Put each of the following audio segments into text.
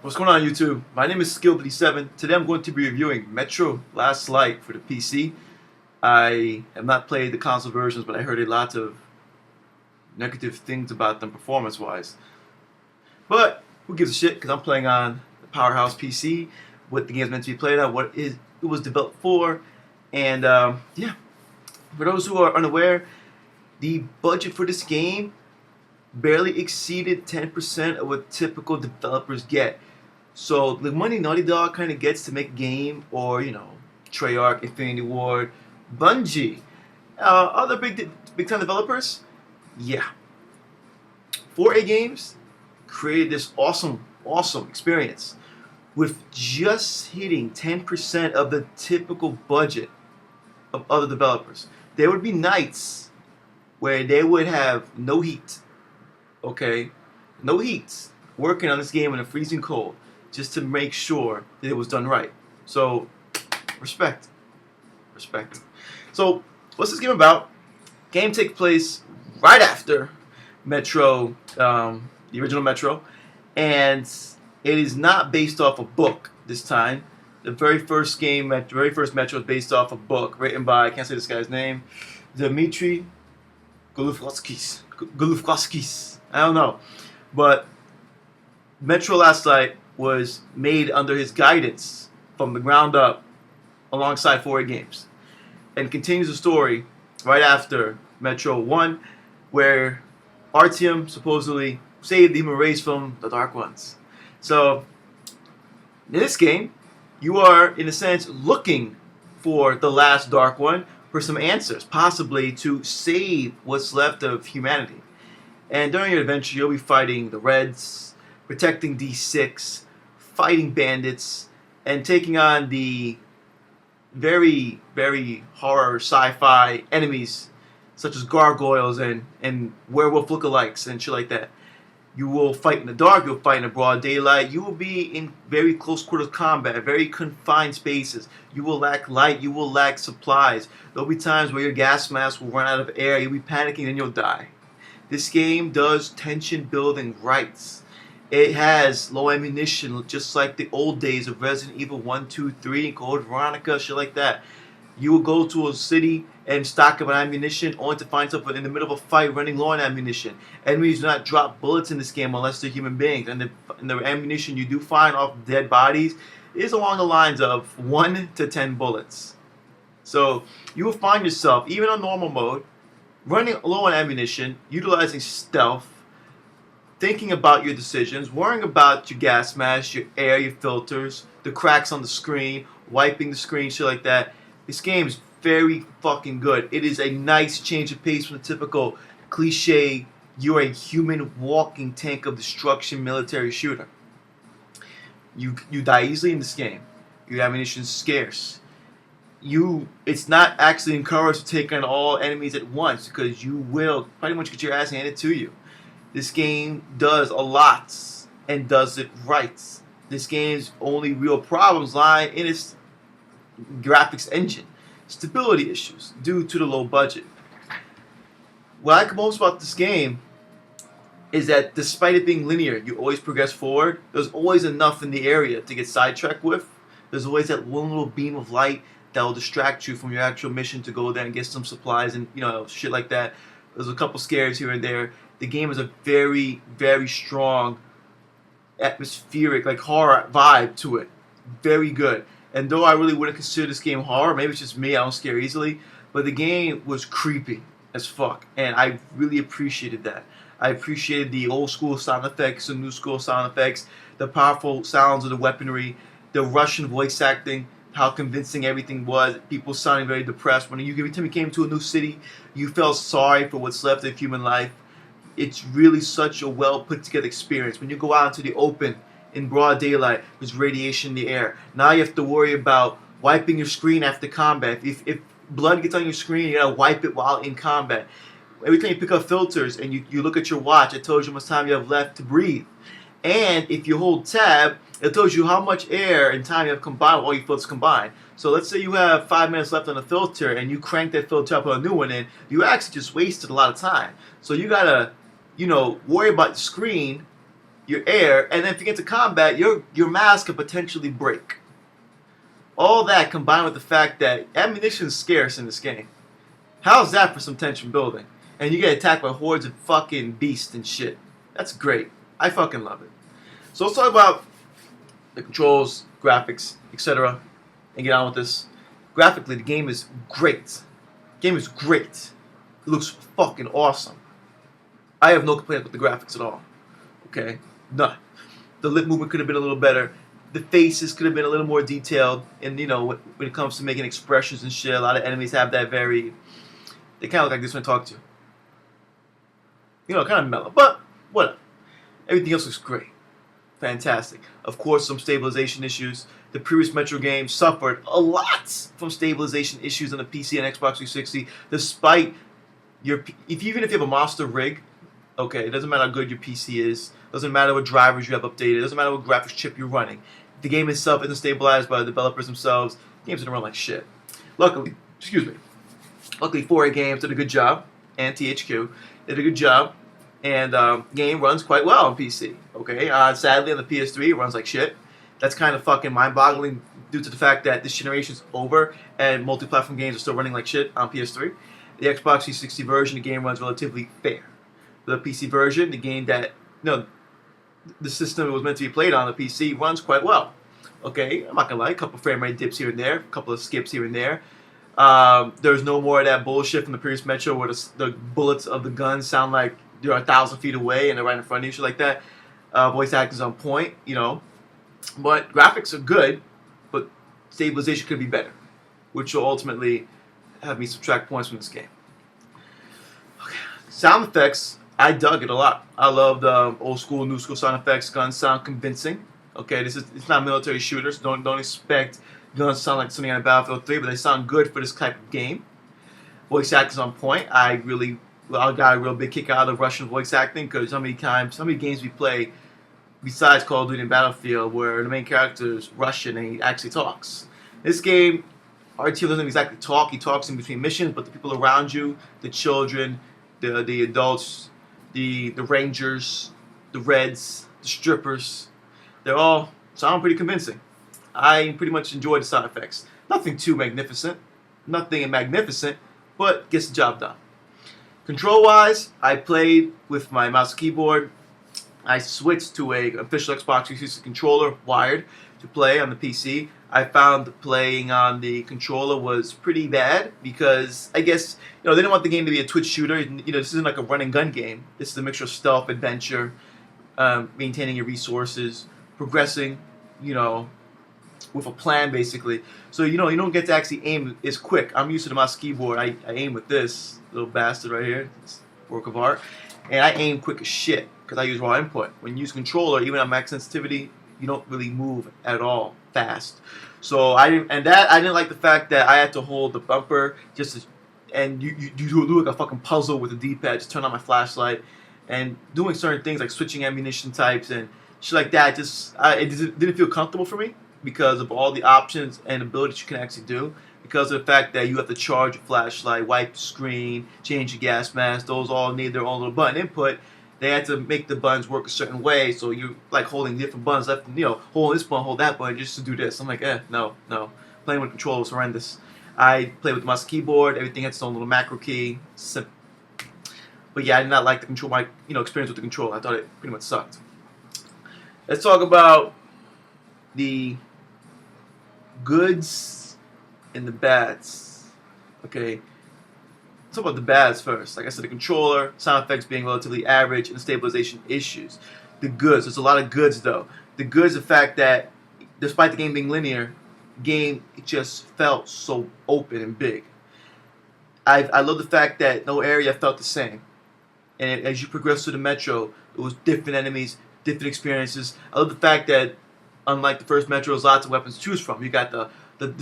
What's going on YouTube? My name is Skill57. Today I'm going to be reviewing Metro Last Light for the PC. I have not played the console versions, but I heard a lot of negative things about them performance-wise. But who gives a shit, because I'm playing on the Powerhouse PC, what the game's meant to be played on, it was developed for, and yeah. For those who are unaware, the budget for this game barely exceeded 10% of what typical developers get. So the money Naughty Dog kind of gets to make a game, or Treyarch, Infinity Ward, Bungie, other big time developers, yeah. 4A Games created this awesome experience with just hitting 10% of the typical budget of other developers. There would be nights where they would have no heat, okay, no heat, working on this game in a freezing cold, just to make sure that it was done right. So, respect. So, what's this game about? Game takes place right after Metro, the original Metro, and it is not based off a book this time. The very first Metro is based off a book written by, I can't say this guy's name, Dmitry Golufkovskis. I don't know. But Metro Last Light was made under his guidance from the ground up alongside 4A Games, and continues the story right after Metro 1, where Artyom supposedly saved the human race from the Dark Ones. So in this game, you are in a sense looking for the last Dark One for some answers, possibly to save what's left of humanity. And during your adventure, you'll be fighting the Reds, protecting D6, fighting bandits, and taking on the very horror sci-fi enemies such as gargoyles and werewolf lookalikes and shit like that. You will fight in the dark, you'll fight in the broad daylight, you will be in very close quarters combat, very confined spaces. You will lack light, you will lack supplies. There'll be times where your gas mask will run out of air, you'll be panicking and you'll die. This game does tension building right. It has low ammunition, just like the old days of Resident Evil 1, 2, 3, and Code Veronica, shit like that. You will go to a city and stock up on ammunition, only to find yourself in the middle of a fight running low on ammunition. Enemies do not drop bullets in this game unless they're human beings, and the ammunition you do find off dead bodies is along the lines of 1 to 10 bullets. So you will find yourself, even on normal mode, running low on ammunition, utilizing stealth, thinking about your decisions, worrying about your gas mask, your air, your filters, the cracks on the screen, wiping the screen, shit like that. This game is very fucking good. It is a nice change of pace from the typical cliche, you're a human walking tank of destruction military shooter. You die easily in this game. Your ammunition is scarce. It's not actually encouraged to take on all enemies at once, because you will pretty much get your ass handed to you. This game does a lot and does it right. This game's only real problems lie in its graphics engine, stability issues due to the low budget. What I like most about this game is that despite it being linear, you always progress forward. There's always enough in the area to get sidetracked with. There's always that one little beam of light that will distract you from your actual mission to go there and get some supplies and shit like that. There's a couple scares here and there. The game has a very strong atmospheric, like horror vibe to it. Very good. And though I really wouldn't consider this game horror, maybe it's just me, I don't scare easily, but the game was creepy as fuck, and I really appreciated that. I appreciated the old school sound effects, the new school sound effects, the powerful sounds of the weaponry, the Russian voice acting, how convincing everything was, people sounding very depressed. Every time you came to a new city, you felt sorry for what's left of human life. It's really such a well put together experience. When you go out into the open, in broad daylight, there's radiation in the air. Now you have to worry about wiping your screen after combat. If blood gets on your screen, you gotta wipe it while in combat. Every time you pick up filters and you look at your watch, it tells you how much time you have left to breathe. And if you hold tab, it tells you how much air and time you have combined with all your filters combined. So let's say you have 5 minutes left on the filter and you crank that filter up, put a new one in, you actually just wasted a lot of time. So you gotta, worry about the screen, your air, and then if you get to combat, your mask could potentially break. All that combined with the fact that ammunition is scarce in this game. How's that for some tension building? And you get attacked by hordes of fucking beasts and shit. That's great. I fucking love it. So let's talk about the controls, graphics, etc. and get on with this. Graphically, the game is great. The game is great. It looks fucking awesome. I have no complaints with the graphics at all. Okay? None. The lip movement could have been a little better. The faces could have been a little more detailed. And, you know, when it comes to making expressions and shit, a lot of enemies have that very... They kind of look like this when I talk to you. You know, kind of mellow. But, whatever. Everything else looks great. Fantastic. Of course, some stabilization issues. The previous Metro game suffered a lot from stabilization issues on the PC and Xbox 360, despite your... Even if you have a monster rig, okay, it doesn't matter how good your PC is, doesn't matter what drivers you have updated, doesn't matter what graphics chip you're running. If the game itself isn't stabilized by the developers themselves, the game's gonna run like shit. Luckily, 4A Games did a good job, and THQ did a good job, and game runs quite well on PC. Okay, sadly on the PS3 it runs like shit. That's kind of fucking mind-boggling due to the fact that this generation's over and multi-platform games are still running like shit on PS3. The Xbox 360 version, the game runs relatively fair. The PC version, the game that, the system it was meant to be played on, the PC, runs quite well. Okay, I'm not gonna lie, a couple frame rate dips here and there, a couple of skips here and there. There's no more of that bullshit from the previous Metro where the bullets of the guns sound like they're 1,000 feet away and they're right in front of you, shit like that. Voice acting's on point, but graphics are good, but stabilization could be better, which will ultimately have me subtract points from this game. Okay. Sound effects, I dug it a lot. I love the old school, new school sound effects. Guns sound convincing. Okay, it's not military shooters. Don't expect guns to sound like something on Battlefield 3, but they sound good for this type of game. Voice acting's on point. I got a real big kick out of Russian voice acting because how many games we play besides Call of Duty and Battlefield where the main character is Russian and he actually talks. This game, RT doesn't exactly talk. He talks in between missions, but the people around you, the children, the adults, the rangers, the reds, the strippers, they all sound pretty convincing. I pretty much enjoy the sound effects. Nothing too magnificent, but gets the job done. Control-wise, I played with my mouse and keyboard. I switched to a official Xbox 360 controller, wired, to play on the PC. I found that playing on the controller was pretty bad because I guess they didn't want the game to be a twitch shooter. This isn't like a run and gun game. This is a mixture of stealth, adventure, maintaining your resources, progressing, with a plan basically. So you don't get to actually aim as quick. I'm used to the mouse keyboard. I aim with this little bastard right here. It's a work of art, and I aim quick as shit because I use raw input. When you use controller, even at max sensitivity, you don't really move at all fast. So I didn't like the fact that I had to hold the bumper and you do like a fucking puzzle with the D-pad. Just turn on my flashlight and doing certain things like switching ammunition types and shit like that. It didn't feel comfortable for me because of all the options and abilities you can actually do. Because of the fact that you have to charge your flashlight, wipe the screen, change your gas mask. Those all need their own little button input. They had to make the buttons work a certain way, so you're like holding different buttons, hold this button, hold that button, just to do this. I'm like, no. Playing with controller was horrendous. I played with the mouse and keyboard. Everything had its own little macro key. But yeah, I did not like the control. My experience with the controller. I thought it pretty much sucked. Let's talk about the goods and the bads. Okay. Let's talk about the bads first. Like I said, the controller, sound effects being relatively average, and the stabilization issues. The goods, there's a lot of goods though. The goods, the fact that despite the game being linear, it just felt so open and big. I love the fact that no area felt the same. And as you progress through the Metro, it was different enemies, different experiences. I love the fact that unlike the first Metro, there's lots of weapons to choose from. You got the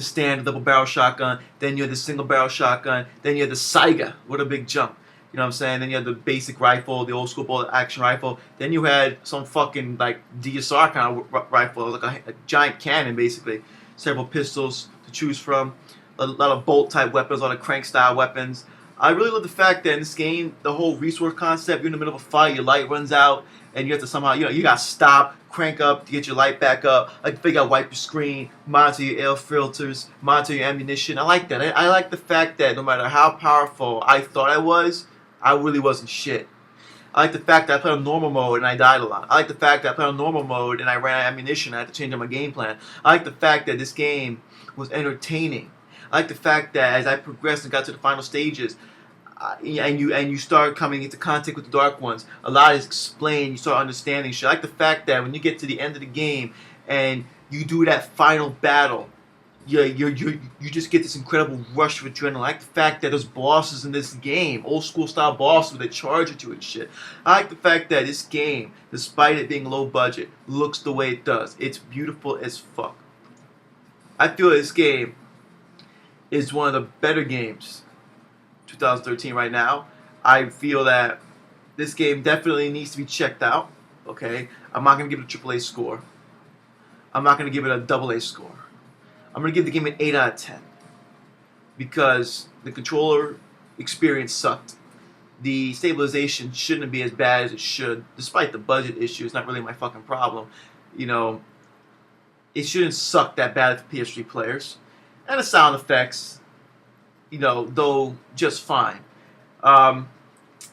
standard double barrel shotgun, then you had the single barrel shotgun, then you had the Saiga. What a big jump. You know what I'm saying? Then you had the basic rifle, the old school bullet action rifle. Then you had some fucking like DSR kind of rifle, like a giant cannon basically. Several pistols to choose from. A lot of bolt type weapons, a lot of crank style weapons. I really love the fact that in this game, the whole resource concept, you're in the middle of a fight, your light runs out, and you have to somehow, you got to stop, crank up to get your light back up. Like, you got to wipe your screen, monitor your air filters, monitor your ammunition. I like that. I like the fact that no matter how powerful I thought I really wasn't shit. I like the fact that I played on normal mode and I died a lot. I like the fact that I played on normal mode and I ran out of ammunition. I had to change up my game plan. I like the fact that this game was entertaining. I like the fact that as I progressed and got to the final stages, and you start coming into contact with the Dark Ones, a lot is explained. You start understanding shit. I like the fact that when you get to the end of the game and you do that final battle, you just get this incredible rush of adrenaline. I like the fact that there's bosses in this game, old school style bosses that charge at you and shit. I like the fact that this game, despite it being low budget, looks the way it does. It's beautiful as fuck. I feel this game is one of the better games 2013 right now. I feel that this game definitely needs to be checked out. Okay, I'm not gonna give it a AAA score. I'm not gonna give it a AA score. I'm gonna give the game an 8 out of 10 because the controller experience sucked. The stabilization shouldn't be as bad as it should, despite the budget issue. It's not really my fucking problem. You know, it shouldn't suck that bad for PS3 players. And the sound effects, though just fine.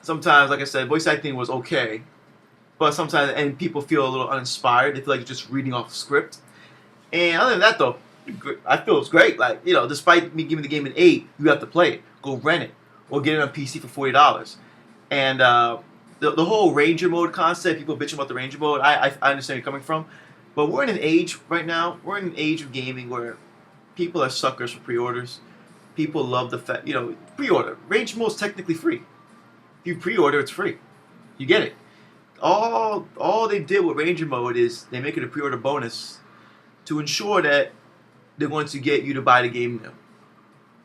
Sometimes, like I said, voice acting was okay, but sometimes, and people feel a little uninspired. They feel like you're just reading off a script. And other than that, though, I feel it's great. Like, despite me giving the game an 8, you have to play it. Go rent it. Or get it on PC for $40. And the whole Ranger mode concept, people bitching about the Ranger mode, I understand where you're coming from. But we're in an age right now, we're in an age of gaming where people are suckers for pre-orders. People love the fact, pre-order. Ranger mode is technically free. If you pre-order, it's free. You get it. All they did with Ranger mode is they make it a pre-order bonus to ensure that they're going to get you to buy the game new.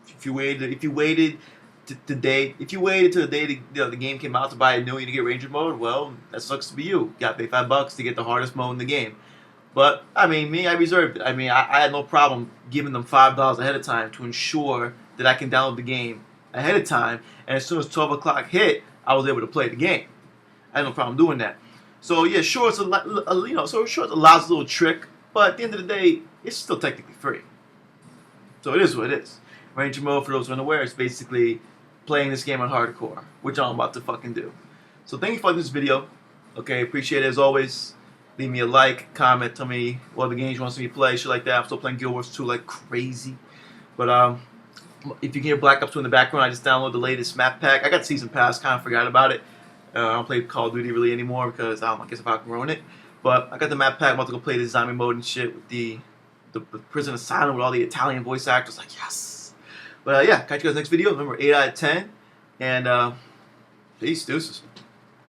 If you waited till the day the game came out to buy it new and to get Ranger mode, well, that sucks to be you. You got to pay $5 to get the hardest mode in the game. But I mean, I reserved it. I mean, I had no problem giving them $5 ahead of time to ensure that I can download the game ahead of time. And as soon as 12 o'clock hit, I was able to play the game. I had no problem doing that. So yeah, sure, it's it's a lousy little trick, but at the end of the day, it's still technically free. So it is what it is. Ranger mode, for those who are unaware, is basically playing this game on hardcore, which I'm about to fucking do. So thank you for this video. Okay, appreciate it as always. Leave me a like, comment, tell me what other games you want to see me play, shit like that. I'm still playing Guild Wars 2 like crazy. But if you can hear Black Ops 2 in the background, I just downloaded the latest map pack. I got Season Pass, kind of forgot about it. I don't play Call of Duty really anymore because I guess if I can ruin it. But I got the map pack. I'm about to go play the zombie mode and shit with the prison asylum with all the Italian voice actors. Like, yes. But yeah, catch you guys next video. Remember, 8 out of 10. And peace, deuces.